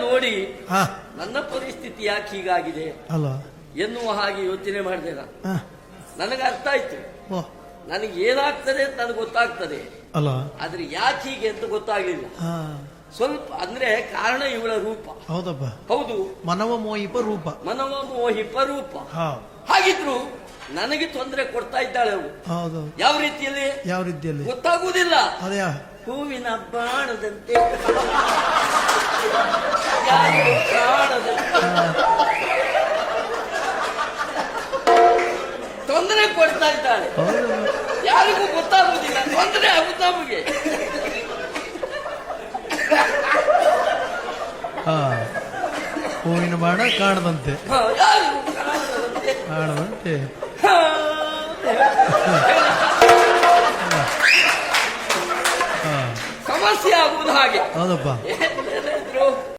ನೋಡಿ ಹಾ ನನ್ನ ಪರಿಸ್ಥಿತಿ ಯಾಕೆ ಹೀಗಾಗಿದೆ ಅಲ್ಲ ಎನ್ನುವ ಹಾಗೆ ಯೋಚನೆ ಮಾಡಿದೆ ನಾನು. ಹಾ ನನಗೆ ಅರ್ಥ ಆಯ್ತು, ಓ ನನಗೆ ಏನಾಗ್ತದೆ ಅಂತ ನನಗೆ ಗೊತ್ತಾಗ್ತದೆ, ಅಲ್ಲ ಆದ್ರೆ ಯಾಕೆ ಹೀಗೆ ಅಂತ ಗೊತ್ತಾಗ್ಲಿಲ್ಲ. ಹಾ ಸ್ವಲ್ಪ ಅಂದ್ರೆ ಕಾರಣ ಇವಳ ರೂಪ. ಹೌದಪ್ಪ, ಹೌದು, ಮನವ ಮೋಹಿಪ ರೂಪ. ಮನವ ಮೋಹಿಪ ರೂಪ. ಹಾ ಹಾಗಿದ್ರು ನನಗೆ ತೊಂದರೆ ಕೊಡ್ತಾ ಇದ್ದಾಳೆ ಅವಳು. ಹೌದು, ಯಾವ ರೀತಿಯಲ್ಲಿ ಯಾವ ರೀತಿಯಲ್ಲಿ ಗೊತ್ತಾಗುವುದಿಲ್ಲ. ಅದೇ ಹೂವಿನ ಬಾಣದಂತೆ ಯಾರಿಗೂ ಕಾಣದಂತೆ ತೊಂದರೆ ಕೊಡ್ತಾ ಇದ್ದಾಳೆ. ಯಾರಿಗೂ ಗೊತ್ತಾಗುವುದಿಲ್ಲ, ತೊಂದರೆ ಆಗುತ್ತ ನಮಗೆ. ಹಾ ಹೂವಿನ ಬಾಣ ಕಾಣದಂತೆ, ಯಾರಿಗೂ ಕಾಣದಂತೆ ಕಾಣದಂತೆ. ಸಮಸ್ಯೆ ಆಗುವುದು ಹಾಗೆ. ಹೌದಪ್ಪ,